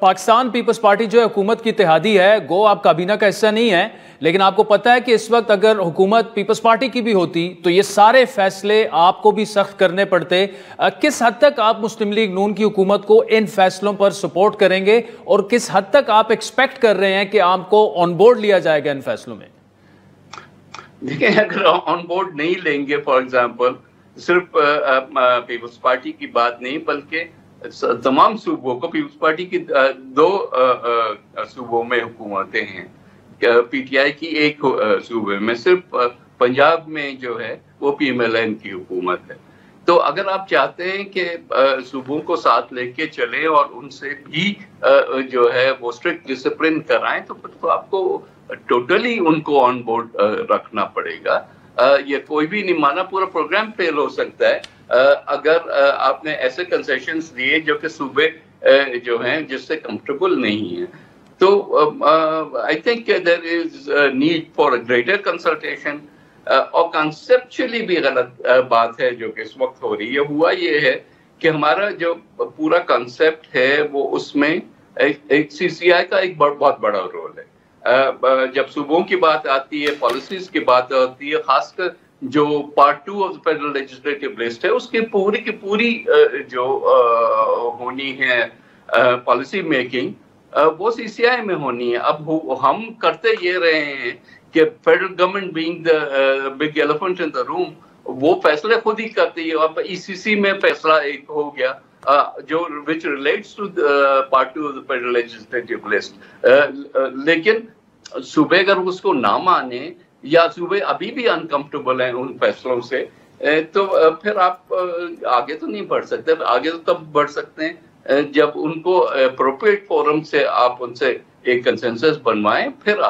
Pakistan peoples party जो है हुकूमत की इत्तेहादी है, गो आप काबीना का हिस्सा नहीं है, लेकिन आपको पता है कि इस वक्त अगर हुकूमत पीपल्स पार्टी की भी होती तो ये सारे फैसले आपको भी सख्त करने पड़ते। किस हद तक आप मुस्लिम लीग नून की हुकूमत को इन फैसलों पर सपोर्ट करेंगे और किस हद तक आप एक्सपेक्ट कर रहे हैं कि आपको ऑन बोर्ड लिया जाएगा इन फैसलों में? देखिए, अगर ऑन बोर्ड नहीं लेंगे, फॉर एग्जांपल सिर्फ पीपल्स पार्टी की बात नहीं बल्कि तमाम सूबों को, पीपल्स पार्टी की दो सूबों में हुकूमतें हैं, पीटीआई की एक सूबे में, सिर्फ पंजाब में जो है वो पीएमएलएन की हुकूमत है। तो अगर आप चाहते हैं कि सूबों को साथ लेके चलें और उनसे भी जो है वो स्ट्रिक्ट डिसिप्लिन कराएं, तो आपको टोटली उनको ऑन बोर्ड रखना पड़ेगा। ये कोई भी नहीं माना, पूरा प्रोग्राम फेल हो सकता है अगर आपने ऐसे कंसेशंस दिए जो कि सूबे जो हैं जिससे कंफर्टेबल नहीं है। तो I think there is need for a greater consultation. और कॉन्सेप्चुअली भी गलत बात है जो कि इस वक्त हो रही है। हुआ ये है कि हमारा जो पूरा कॉन्सेप्ट है वो उसमें एक सीसीआई का एक बहुत बड़ा रोल है। जब सूबों की बात आती है, पॉलिसीज की बात आती है, खासकर जो part 2 of the federal legislative list है उसकी पूरी की पूरी जो होनी है पॉलिसी मेकिंग, वो सीसीआई में होनी है। अब हम करते ये रहे हैं कि federal government being the big elephant in the room, वो फैसले खुद ही करती है। अब ईसीसी में फैसला एक हो गया जो which relates to part 2 of the federal legislative list, लेकिन सूबे अगर उसको ना माने या सूबे अभी भी अनकंफर्टेबल हैं उन फैसलों से, तो फिर आप आगे तो नहीं बढ़ सकते। आगे तो तब बढ़ सकते हैं जब उनको अप्रोप्रिएट फोरम से आप उनसे एक कंसेंसस बनवाएं, फिर